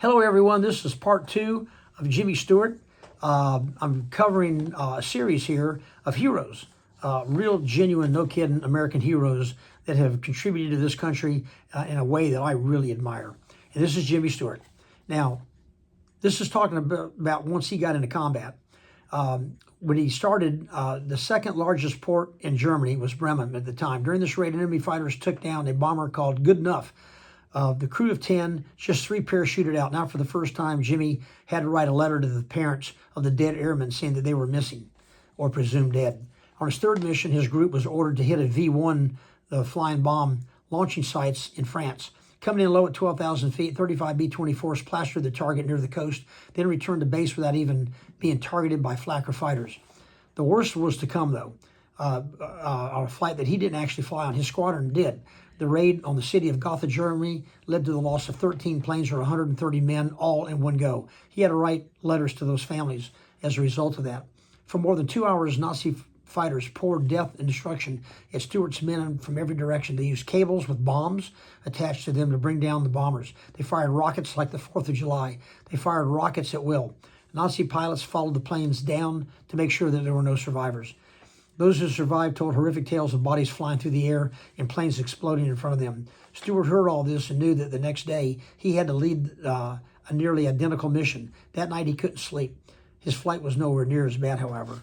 Hello everyone, this is part 2 of Jimmy Stewart. I'm covering a series here of heroes, real genuine, no kidding American heroes that have contributed to this country in a way that I really admire. And this is Jimmy Stewart. Now, this is talking about once he got into combat. When he started, the second largest port in Germany was Bremen at the time. During this raid, enemy fighters took down a bomber called Good Enough. The crew of 10, just 3 parachuted out. Now, for the first time, Jimmy had to write a letter to the parents of the dead airmen saying that they were missing or presumed dead. On his third mission, his group was ordered to hit a V-1, the flying bomb launching sites in France. Coming in low at 12,000 feet, 35 B-24s plastered the target near the coast, then returned to base without even being targeted by flak fighters. The worst was to come, though. A flight that he didn't actually fly on, his squadron did. The raid on the city of Gotha, Germany, led to the loss of 13 planes or 130 men, all in one go. He had to write letters to those families as a result of that. For more than 2 hours, Nazi fighters poured death and destruction at Stewart's men from every direction. They used cables with bombs attached to them to bring down the bombers. They fired rockets like the 4th of July. They fired rockets at will. Nazi pilots followed the planes down to make sure that there were no survivors. Those who survived told horrific tales of bodies flying through the air and planes exploding in front of them. Stewart heard all this and knew that the next day he had to lead a nearly identical mission. That night he couldn't sleep. His flight was nowhere near as bad, however.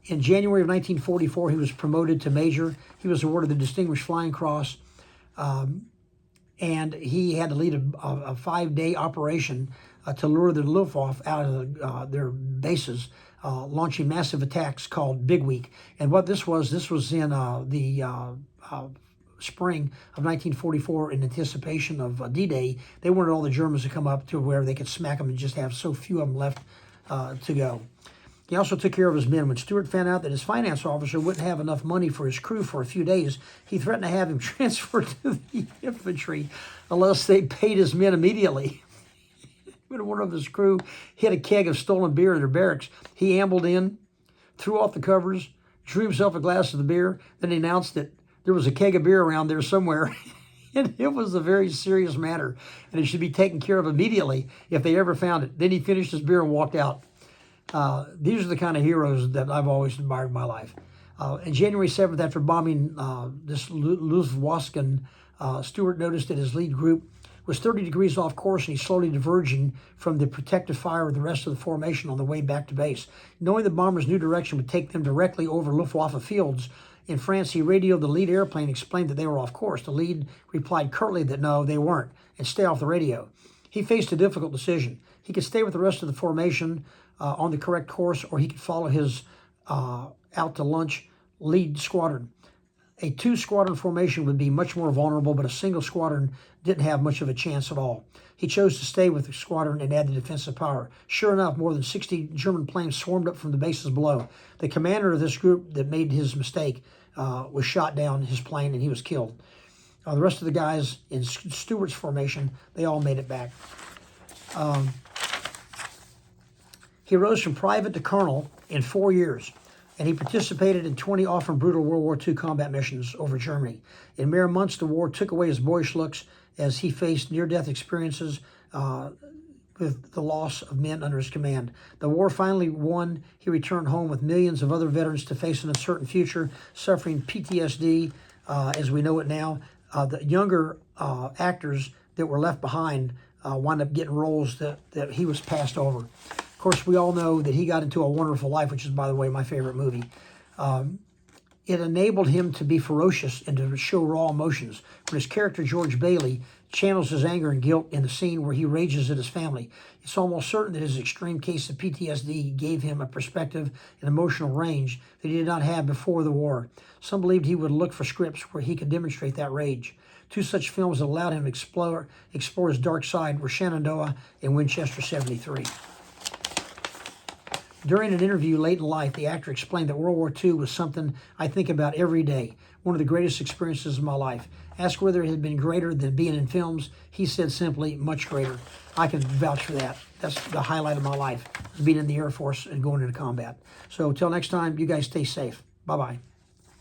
In January of 1944, he was promoted to major. He was awarded the Distinguished Flying Cross, and he had to lead a 5-day operation to lure the Luftwaffe out of their bases, launching massive attacks called Big Week. And what this was in the spring of 1944 in anticipation of D-Day. They wanted all the Germans to come up to where they could smack them and just have so few of them left to go. He also took care of his men. When Stewart found out that his finance officer wouldn't have enough money for his crew for a few days, he threatened to have him transferred to the infantry unless they paid his men immediately. When one of his crew hit a keg of stolen beer in their barracks, he ambled in, threw off the covers, drew himself a glass of the beer, then announced that there was a keg of beer around there somewhere. And it was a very serious matter, and it should be taken care of immediately if they ever found it. Then he finished his beer and walked out. These are the kind of heroes that I've always admired in my life. On January 7th, after bombing this Luftwaffe, Stewart noticed that his lead group was 30 degrees off course, and he's slowly diverging from the protective fire of the rest of the formation on the way back to base. Knowing the bomber's new direction would take them directly over Luftwaffe fields in France, he radioed the lead airplane, explained that they were off course. The lead replied curtly that no, they weren't, and stay off the radio. He faced a difficult decision. He could stay with the rest of the formation on the correct course, or he could follow his out-to-lunch lead squadron. A 2-squadron formation would be much more vulnerable, but a single squadron didn't have much of a chance at all. He chose to stay with the squadron and add the defensive power. Sure enough, more than 60 German planes swarmed up from the bases below. The commander of this group that made his mistake was shot down his plane, and he was killed. The rest of the guys in Stewart's formation, they all made it back. He rose from private to colonel in 4 years, and he participated in 20 often brutal World War II combat missions over Germany. In mere months, the war took away his boyish looks as he faced near-death experiences with the loss of men under his command. The war finally won. He returned home with millions of other veterans to face an uncertain future, suffering PTSD as we know it now. The younger actors that were left behind wound up getting roles that he was passed over. Of course, we all know that he got into A Wonderful Life, which is, by the way, my favorite movie. It enabled him to be ferocious and to show raw emotions. When his character, George Bailey, channels his anger and guilt in the scene where he rages at his family, it's almost certain that his extreme case of PTSD gave him a perspective and emotional range that he did not have before the war. Some believed he would look for scripts where he could demonstrate that rage. 2 such films that allowed him to explore his dark side were Shenandoah and Winchester 73. During an interview late in life, the actor explained that World War II was something I think about every day, one of the greatest experiences of my life. Asked whether it had been greater than being in films, he said simply, much greater. I can vouch for that. That's the highlight of my life, being in the Air Force and going into combat. So until next time, you guys stay safe. Bye-bye.